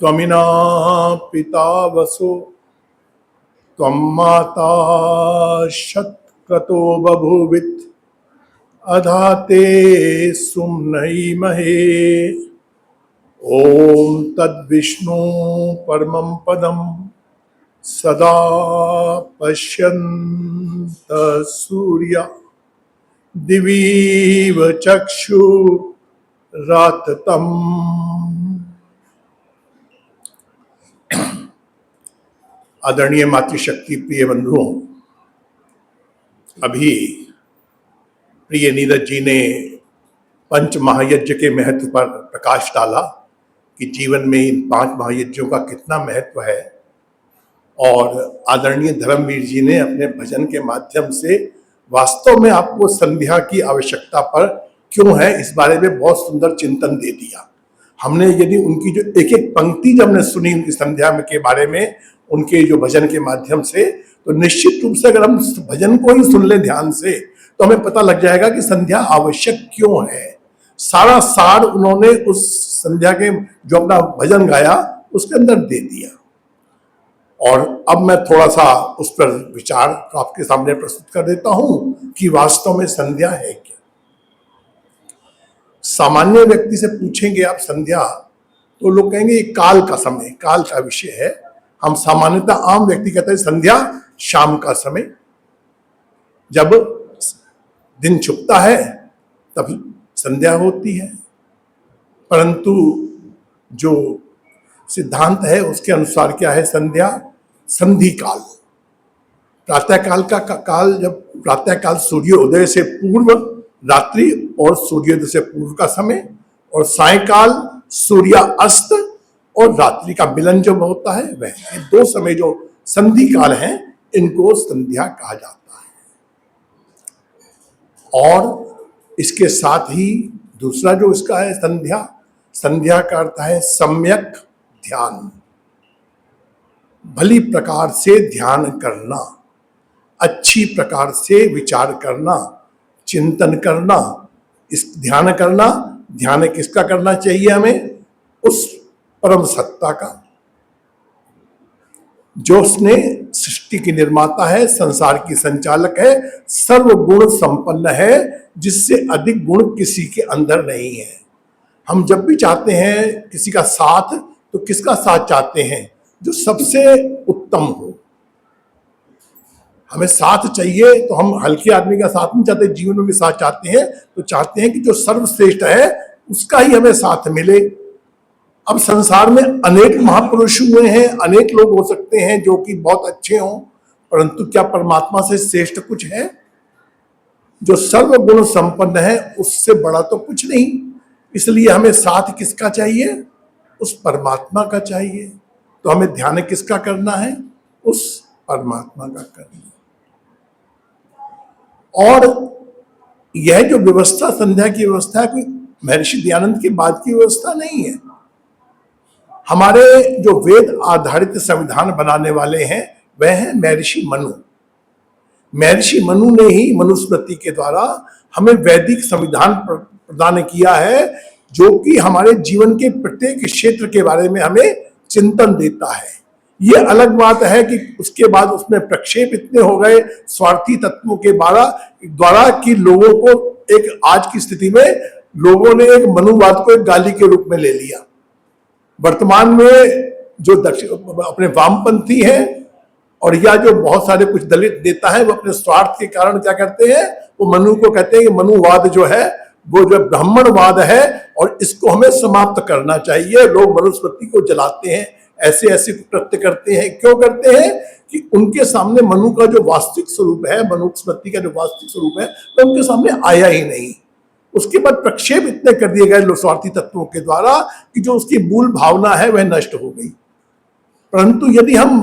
त्वमिना पिता वसो त्वं माता शतक्रतो बभूवित् अधाते सुम्नैमहे। ओम तद्विष्णु परमं पदं सदा पश्यन्त सूर्या दिवीव चक्षुराततम्। आदरणीय मातृशक्ति प्रिय बंधुओं, अभी प्रिय नीरज जी ने पंच महायज्ञ के महत्व पर प्रकाश डाला कि जीवन में इन 5 महायज्ञों का कितना महत्व है। और आदरणीय धर्मवीर जी ने अपने भजन के माध्यम से वास्तव में आपको संध्या की आवश्यकता पर क्यों है इस बारे में बहुत सुंदर चिंतन दे दिया। हमने यदि उनकी जो एक एक पंक्ति जब हमने सुनी उनकी संध्या में के बारे में, उनके जो भजन के माध्यम से, तो निश्चित रूप से अगर हम भजन को ही सुन लें ध्यान से तो हमें पता लग जाएगा कि संध्या आवश्यक क्यों है। सारा सार उन्होंने उस संध्या के जो अपना भजन गाया उसके अंदर दे दिया। और अब मैं थोड़ा सा उस पर विचार आपके सामने प्रस्तुत कर देता हूं कि वास्तव में संध्या है क्या। सामान्य व्यक्ति से पूछेंगे आप संध्या, तो लोग कहेंगे ये काल का समय, काल का विषय है। हम सामान्यतः आम व्यक्ति कहते हैं संध्या शाम का समय, जब दिन छुपता है तब संध्या होती है। परंतु जो सिद्धांत है उसके अनुसार क्या है संध्या? संधि काल, प्रातः काल का काल, जब प्रातः काल सूर्योदय से पूर्व रात्रि और सूर्योदय से पूर्व का समय, और सायकाल सूर्यास्त और रात्रि का मिलन जब होता है वह, ये 2 समय जो संधि काल हैं इनको संध्या कहा जाता है। और इसके साथ ही दूसरा जो इसका है संध्या, संध्या का अर्थ है सम्यक ध्यान, भली प्रकार से ध्यान करना, अच्छी प्रकार से विचार करना, चिंतन करना, इस ध्यान करना। ध्यान किसका करना चाहिए हमें? उस परम सत्ता का जो उसने सृष्टि की निर्माता है, संसार की संचालक है, सर्वगुण संपन्न है, जिससे अधिक गुण किसी के अंदर नहीं है। हम जब भी चाहते हैं किसी का साथ, तो किसका साथ चाहते हैं? जो सबसे उत्तम हो। हमें साथ चाहिए तो हम हल्के आदमी का साथ नहीं चाहते, जीवन में भी साथ चाहते हैं, तो चाहते हैं कि जो सर्वश्रेष्ठ है उसका ही हमें साथ मिले। अब संसार में अनेक महापुरुष हुए हैं, अनेक लोग हो सकते हैं जो कि बहुत अच्छे हों, परंतु क्या परमात्मा से श्रेष्ठ कुछ है? जो सर्वगुण संपन्न है उससे बड़ा तो कुछ नहीं। इसलिए हमें साथ किसका चाहिए? उस परमात्मा का चाहिए। तो हमें ध्यान किसका करना है? उस परमात्मा का करना। और यह जो व्यवस्था संध्या की व्यवस्था है, कोई महर्षि दयानंद के बाद की व्यवस्था नहीं है। हमारे जो वेद आधारित संविधान बनाने वाले हैं वह है महर्षि मनु। महर्षि मनु ने ही मनुस्मृति के द्वारा हमें वैदिक संविधान प्रदान किया है, जो कि हमारे जीवन के प्रत्येक क्षेत्र के बारे में हमें चिंतन देता है। ये अलग बात है कि उसके बाद उसमें प्रक्षेप इतने हो गए स्वार्थी तत्वों के द्वारा कि लोगों को एक आज की स्थिति में लोगों ने एक मनुवाद को एक गाली के रूप में ले लिया। वर्तमान में जो अपने वामपंथी हैं और या जो बहुत सारे कुछ दलित नेता हैं, वो अपने स्वार्थ के कारण क्या करते हैं? वो मनु को कहते हैं कि मनुवाद जो है वो जो ब्राह्मणवाद है और इसको हमें समाप्त करना चाहिए। लोग मनुस्मृति को जलाते हैं, ऐसे ऐसे कृत्य करते हैं। क्यों करते हैं? कि उनके सामने मनु का जो वास्तविक स्वरूप है, मनुस्मृति का जो वास्तविक स्वरूप है, वो उनके सामने आया ही नहीं। उसके बाद प्रक्षेप इतने कर दिए गए स्वार्थी तत्वों के द्वारा कि जो उसकी मूल भावना है वह नष्ट हो गई। परंतु यदि हम